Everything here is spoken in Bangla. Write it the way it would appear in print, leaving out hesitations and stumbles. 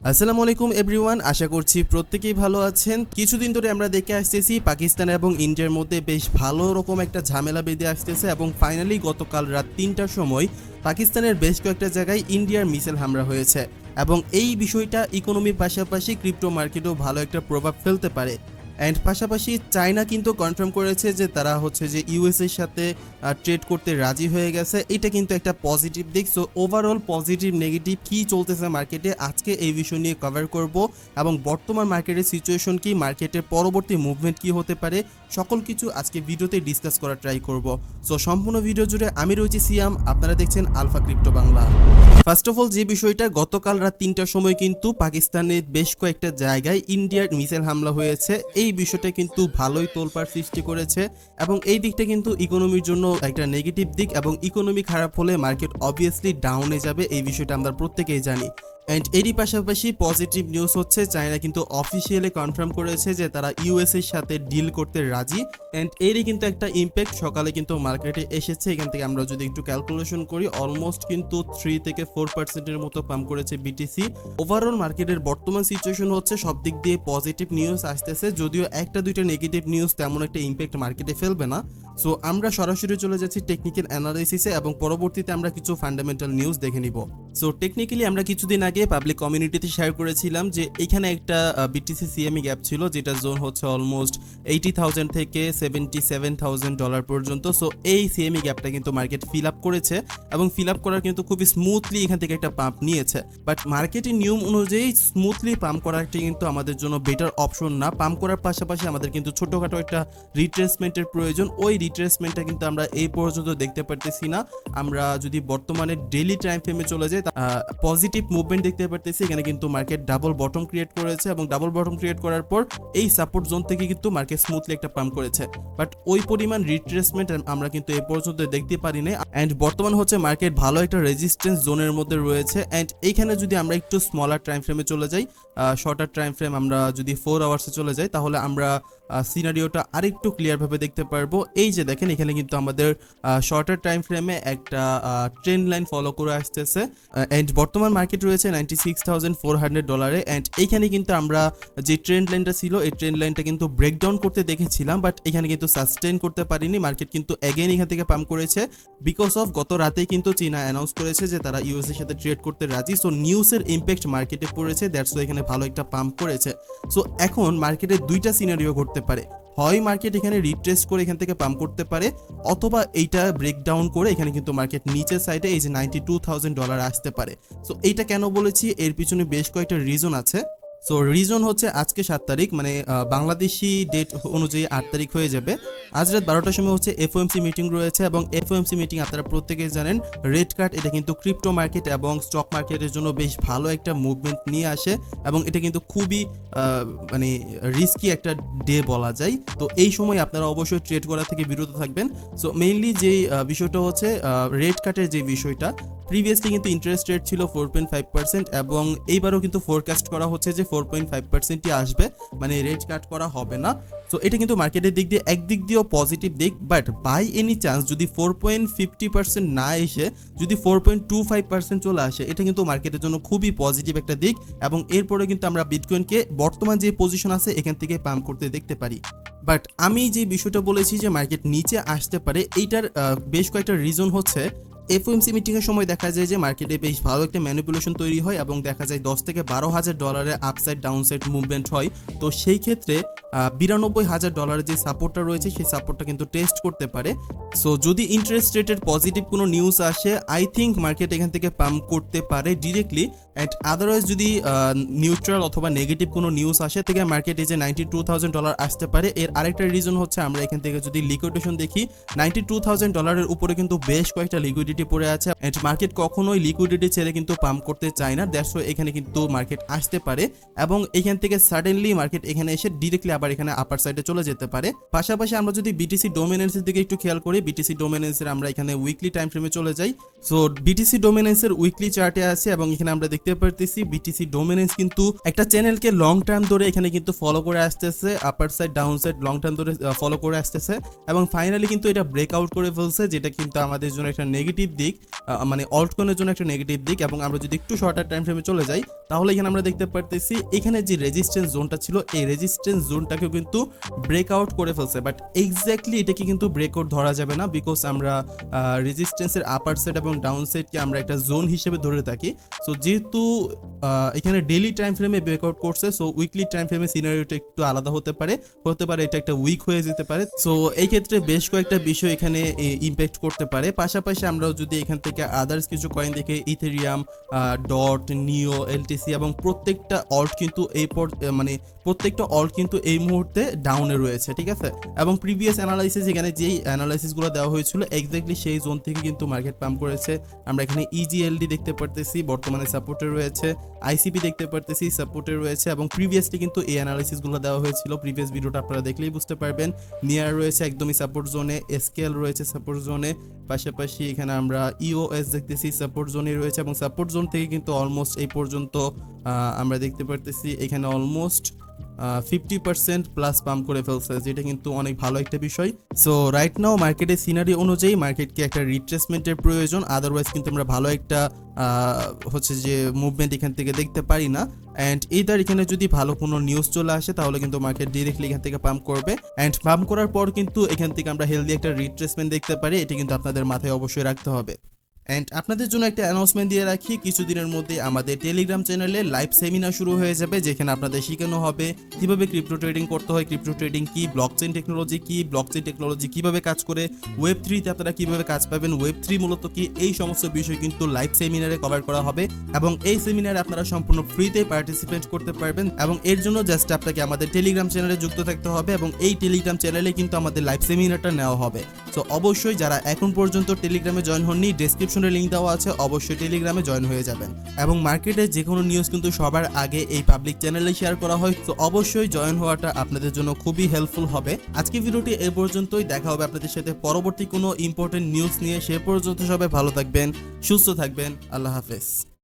আসসালামু আলাইকুম এভরিওয়ান, আশা করছি প্রত্যেকেই ভালো আছেন। কিছুদিন ধরে আমরা দেখে আসতেছি পাকিস্তান এবং ইন্ডিয়ার মধ্যে বেশ ভালো রকম একটা ঝামেলা বেঁধে আসতেছে এবং ফাইনালি গতকাল রাত ৩টার সময় পাকিস্তানের বেশ কয়েকটা জায়গায় ইন্ডিয়ার মিসাইল হামলা হয়েছে এবং এই বিষয়টা ইকোনমির পাশাপাশি ক্রিপ্টো মার্কেটেও ভালো একটা প্রভাব ফেলতে পারে। অ্যান্ড পাশাপাশি চায়না কিন্তু কনফার্ম করেছে যে তারা হচ্ছে যে ইউএসএর সাথে ট্রেড করতে রাজি হয়ে গেছে। এটা কিন্তু একটা পজিটিভ দিক। সো ওভারঅল পজিটিভ নেগেটিভ কী চলতেছে মার্কেটে আজকে এই বিষয় নিয়ে কভার করব এবং বর্তমান মার্কেটের সিচুয়েশন কি, মার্কেটের পরবর্তী মুভমেন্ট কি হতে পারে, সকল কিছু আজকে ভিডিওতে ডিসকাস করার ট্রাই করব। সো সম্পূর্ণ ভিডিও জুড়ে আমি রয়েছি সিয়াম, আপনারা দেখছেন alpha crypto Bangla. First of all যে বিষয়টা, গতকাল রাত ৩টার সময় কিন্তু পাকিস্তানের বেশ কয়েকটা জায়গায় ইন্ডিয়ার মিসাইল হামলা হয়েছে। এই বিষয়টা কিন্তু ভালোই তোলপাড় সৃষ্টি করেছে এবং এই দিকটা কিন্তু ইকোনমির জন্য একটা নেগেটিভ দিক এবং ইকোনমি খারাপ হলে মার্কেট অবভিয়াসলি ডাউনে যাবে, এই বিষয়টা আমরা প্রত্যেকেই জানি। অ্যান্ড এরই পাশাপাশি পজিটিভ নিউজ হচ্ছে চায়না কিন্তু অফিসিয়ালি কনফার্ম করেছে যে তারা ইউএস এর সাথে ডিল করতে রাজি। অ্যান্ড এরই কিন্তু একটা ইম্প্যাক্ট সকালে কিন্তু মার্কেটে এসেছে। এখান থেকে আমরা যদি একটু ক্যালকুলেশন করি, অলমোস্ট কিন্তু 3 থেকে 4% মতো পাম্প করেছে বিটিসি। ওভারঅল মার্কেটের বর্তমান সিচুয়েশন হচ্ছে সব দিক দিয়ে পজিটিভ নিউজ আসতেছে, যদিও একটা দুইটা নেগেটিভ নিউজ তেমন একটা ইম্প্যাক্ট মার্কেটে ফেলবে না। সো আমরা সরাসরি চলে যাচ্ছি টেকনিক্যাল অ্যানালাইসিসে এবং পরবর্তীতে আমরা কিছু ফান্ডামেন্টাল নিউজ দেখে নিব। সো টেকনিক্যালি আমরা কিছুদিন আগে পাবলিক কমিউনিটিতে শেয়ার করেছিলাম যে এখানে একটা বিটিসি সিএমই গ্যাপ ছিল, যেটা জোন হচ্ছে অলমোস্ট $80,000 থেকে $77,000 পর্যন্ত। সো এই সিএমই গ্যাপটা কিন্তু মার্কেট ফিল আপ করেছে এবং ফিল আপ করার কিন্তু খুবই স্মুথলি এখান থেকে একটা পাম্প নিয়েছে। বাট মার্কেটের নিয়ম অনুযায়ী স্মুথলি পাম্প করাটা কিন্তু আমাদের জন্য বেটার অপশন না। পাম্প করার পাশাপাশি আমাদের কিন্তু ছোটোখাটো একটা রিট্রেসমেন্টের প্রয়োজন। ওই রিট্রেসমেন্টটা কিন্তু আমরা এই পর্যন্ত দেখতে পারতেছি না। আমরা যদি বর্তমানে ডেইলি টাইম ফ্রেমে চলে যাই, পজিটিভ মুভমেন্ট দেখতে পারতেছি। এখানে কিন্তু মার্কেট ডাবল বটম ক্রিয়েট করেছে এবং ডাবল বটম ক্রিয়েট করার পর এই সাপোর্ট জোন থেকে কিন্তু মার্কেট স্মুথলি একটা পাম্প করেছে। বাট ওই পরিমাণ রিট্রেসমেন্ট আমরা কিন্তু এই পর্যন্ত দেখতে পারি না। অ্যান্ড বর্তমান হচ্ছে মার্কেট ভালো একটা রেজিস্ট্যান্স জোনের মধ্যে রয়েছে। অ্যান্ড এইখানে যদি আমরা একটু স্মলার টাইম ফ্রেমে চলে যাই, শর্টার টাইম ফ্রেম আমরা যদি 4 আওয়ার্সে চলে যাই, তাহলে আমরা সিনারিওটা আরেকটু ক্লিয়ারভাবে দেখতে পারবো। এই যে দেখেন, এখানে কিন্তু আমাদের শর্টার টাইম ফ্রেমে একটা ট্রেন্ড লাইন ফলো করে আসতেছে। অ্যান্ড বর্তমান মার্কেট রয়েছে $96,400। অ্যান্ড এইখানে কিন্তু আমরা যে ট্রেন্ড লাইনটা ছিল, এই ট্রেন্ড লাইনটা কিন্তু ব্রেকডাউন করতে দেখেছিলাম, বাট এখানে কিন্তু সাস্টেন করতে পারিনি। মার্কেট কিন্তু এগেইন এখান থেকে পাম্প করেছে বিকজ অফ গত রাতেই কিন্তু চীনা অ্যানাউন্স করেছে যে তারা ইউএস এর সাথে ট্রেড করতে রাজি। সো নিউজের ইম্প্যাক্ট মার্কেটে পড়েছে, দ্যাটস ওয়াই এখানে ভালো একটা পাম্প করেছে। সো এখন মার্কেটে দুইটা সিনারিও ঘটতে পারে, হয় মার্কেট এখানে রিট্রেস করে এখান থেকে পাম্প করতে পারে, অথবা এইটা ব্রেকডাউন করে এখানে কিন্তু মার্কেট নিচের সাইডে এই যে $92,000 আসতে পারে। সো এইটা কেন বলেছি, এর পিছনে বেশ কয়েকটা রিজন আছে। সো রিজন হচ্ছে আজকে 7 তারিখ, মানে বাংলাদেশি ডেট অনুযায়ী 8 তারিখ হয়ে যাবে। আজ রাত 12টার সময় হচ্ছে এফওএমসি মিটিং রয়েছে এবং এফওএমসি মিটিং আপনারা প্রত্যেকেই জানেন রেড কার্ড, এটা কিন্তু ক্রিপ্টো মার্কেট এবং স্টক মার্কেটের জন্য বেশ ভালো একটা মুভমেন্ট নিয়ে আসে এবং এটা কিন্তু খুবই মানে রিস্কি একটা ডে বলা যায়। তো এই সময় আপনারা অবশ্যই ট্রেড করা থেকে বিরত থাকবেন। সো মেইনলি যে বিষয়টা হচ্ছে রেড কার্ডের যে বিষয়টা, প্রিভিয়াসলি কিন্তু ইন্টারেস্ট রেট ছিল 4.5% এবং এইবারও কিন্তু ফোরকাস্ট করা হচ্ছে যে 4.5%ই আসবে, মানে রেট কাট করা হবে না। সো এটা কিন্তু মার্কেটের দিক দিয়ে একদিক দিয়েও পজিটিভ দিক। বাট বাই এনি চান্স যদি 4.50% না এসে যদি 4.25% চলে আসে, এটা কিন্তু মার্কেটের জন্য খুবই পজিটিভ একটা দিক এবং এরপরে কিন্তু আমরা বিটকয়েনকে বর্তমান যে পজিশন আছে এখান থেকে পাম্প করতে দেখতে পারি। বাট আমি যে বিষয়টা বলেছি যে মার্কেট নিচে আসতে পারে, এইটার বেশ কয়েকটা রিজন হচ্ছে এফওএমসি মিটিংয়ের সময় দেখা যায় যে মার্কেটে বেশ ভালো একটা ম্যানিপুলেশন তৈরি হয় এবং দেখা যায় $10,000 থেকে $12,000 আপসাইড ডাউনসাইড মুভমেন্ট হয়। তো সেই ক্ষেত্রে $92,000 যে সাপোর্টটা রয়েছে সেই সাপোর্টটা কিন্তু টেস্ট করতে পারে। সো যদি ইন্টারেস্ট রেটের পজিটিভ কোনো নিউজ আসে, আই থিঙ্ক মার্কেট এখান থেকে পাম্প করতে পারে ডিরেক্টলি। অ্যান্ড আদারওয়াইজ যদি নিউট্রাল অথবা নেগেটিভ কোনো নিউজ আসে থেকে মার্কেটে যে $92,000 আসতে পারে। এর আরেকটা রিজন হচ্ছে আমরা এখান থেকে যদি লিকুইডেশন দেখি, $92,000 উপরে কিন্তু বেশ কয়েকটা লিকুইডিটি পড়ে আছে। অ্যান্ড মার্কেট কখনোই লিকুইডিটি ছেড়ে কিন্তু পাম্প করতে চায় না, দ্যাটস ওয়াই এখানে কিন্তু মার্কেট আসতে পারে এবং এখান থেকে সাডেনলি মার্কেট এখানে এসে ডিরেক্টলি আবার এখানে আপার সাইডে চলে যেতে পারে। পাশাপাশি আমরা যদি বিটিসি ডোমিনেন্সের দিকে একটু খেয়াল করি, বিটিসি ডোমিনেন্সের আমরা এখানে উইকলি টাইম ফ্রেমে চলে যাই। সো বিটিসি ডোমিনেন্সের উইকলি চার্টে আছে এবং এখানে আমরা দেখতে পারতেছি বিটিসি ডোমিনেন্স কিন্তু একটা চ্যানেলকে লং টার্ম ধরে এখানে কিন্তু ফলো করে আসতেছে, আপার side down side long term ধরে ফলো করে আসতেছে এবং ফাইনালি কিন্তু এটা ব্রেকআউট করে ফেলছে, যেটা কিন্তু আমাদের জন্য একটা নেগেটিভ নেগেটিভ দিক, মানে অল্টকয়েনের জন্য একটা নেগেটিভ দিক। এবং আমরা যদি একটু শর্টার টাইম ফ্রেমে চলে যাই তাহলে এখানে আমরা দেখতে পারতেছি এখানে যে রেজিস্ট্যান্স জোনটা ছিল এই রেজিস্ট্যান্স জোনটাকেও কিন্তু ব্রেকআউট করে ফেলছে। বাট এক্স্যাক্টলি এটাকে কিন্তু ব্রেকআউট ধরা যাবে না, বিকজ আমরা রেজিস্ট্যান্সের আপার সাইড এবং ডাউন সাইডকে আমরা একটা জোন হিসেবে ধরে থাকি। সো যেহেতু এখানে ডেইলি টাইম ফ্রেমে ব্রেকআউট করছে, সো উইকলি টাইম ফ্রেমে সিনারিওটা একটু আলাদা হতে পারে এটা একটা উইক হয়ে যেতে পারে। সো এই ক্ষেত্রে বেশ কয়েকটা বিষয় এখানে ইম্প্যাক্ট করতে পারে। পাশাপাশি আমরা যদি এখান থেকে আদার্স কিছু কয়েন দেখে ইথেরিয়াম, ডট, নিও, এলটিসি এবং প্রত্যেকটা অল্ট কিন্তু এই মুহূর্তে ডাউনে রয়েছে, ঠিক আছে। এবং প্রিভিয়াস অ্যানালাইসিস, এখানে যেই অ্যানালাইসিসগুলো দেওয়া হয়েছিল এক্স্যাক্টলি সেই জোন থেকে কিন্তু মার্কেট পাম্প করেছে। আমরা এখানে ইজিএলডি দেখতে পারতেছি বর্তমানে সাপোর্টে রয়েছে, আইসিপি দেখতে পারতেছি সাপোর্টে রয়েছে এবং প্রিভিয়াসলি কিন্তু এই অ্যানালাইসিসগুলো দেওয়া হয়েছিল, প্রিভিয়াস ভিডিওটা আপনারা দেখলেই বুঝতে পারবেন। নিয়ার রয়েছে একদমই সাপোর্ট জোনে, এসকেএল রয়েছে সাপোর্ট জোনে, পাশাপাশি এখানে আমরা ইওএস দেখতেছি সাপোর্ট জোনে রয়েছে এবং সাপোর্ট জোন থেকে কিন্তু অলমোস্ট এই পর্যন্ত আমরা দেখতে পারতেছি এখানে অলমোস্ট 50% প্লাস পাম্প করে ফেলছে, যেটা কিন্তু অনেক ভালো একটা বিষয়। সো রাইট নাও মার্কেটের সিনারি অনুযায়ী মার্কেটকে একটা রিট্রেসমেন্টের প্রয়োজন, আদারওয়াইজ কিন্তু আমরা ভালো একটা হচ্ছে যে মুভমেন্ট এখান থেকে দেখতে পারি না। অ্যান্ড এইটার এখানে যদি ভালো কোনো নিউজ চলে আসে তাহলে কিন্তু মার্কেট ডিরেক্টলি এখান থেকে পাম্প করবে। অ্যান্ড পাম্প করার পর কিন্তু এখান থেকে আমরা হেলদি একটা রিট্রেসমেন্ট দেখতে পারি, এটা কিন্তু আপনাদের মাথায় অবশ্যই রাখতে হবে। অ্যান্ড আপনাদের জন্য একটা অ্যানাউন্সমেন্ট দিয়ে রাখি, কিছুদিনের মধ্যে আমাদের টেলিগ্রাম চ্যানেলে লাইভ সেমিনার শুরু হয়ে যাবে, যেখানে আপনাদের শেখানো হবে কিভাবে ক্রিপ্টো ট্রেডিং করতে হয়, ক্রিপ্টো ট্রেডিং কি, ব্লকচেইন টেকনোলজি কিভাবে কাজ করে, ওয়েব 3 তে আপনারা কিভাবে কাজ পাবেন, ওয়েব 3 মূলত কি, এই সমস্ত বিষয় কিন্তু লাইভ সেমিনারে কভার করা হবে। এবং এই সেমিনারে আপনারা সম্পূর্ণ ফ্রিতে পার্টিসিপেট করতে পারবেন এবং এর জন্য জাস্ট আপনাকে আমাদের টেলিগ্রাম চ্যানেলে যুক্ত থাকতে হবে এবং এই টেলিগ্রাম চ্যানেলে কিন্তু আমাদের লাইভ সেমিনারটা নেওয়া হবে। সো অবশ্যই যারা এখন পর্যন্ত টেলিগ্রামে জয়েন হননি, ডেসক্রিপশনে লিংক দেওয়া আছে, অবশ্যই টেলিগ্রামে জয়েন হয়ে যাবেন। এবং মার্কেটে যে কোনো নিউজ কিন্তু সবার আগে এই পাবলিক চ্যানেলে শেয়ার করা হয়, তো অবশ্যই জয়েন হওয়াটা আপনাদের জন্য খুবই হেল্পফুল হবে। আজকে ভিডিওটি এই পর্যন্তই, দেখা হবে আপনাদের সাথে পরবর্তী কোনো ইম্পর্টেন্ট নিউজ নিয়ে। সে পর্যন্ত সবাই ভালো থাকবেন, সুস্থ থাকবেন, আল্লাহ হাফেজ।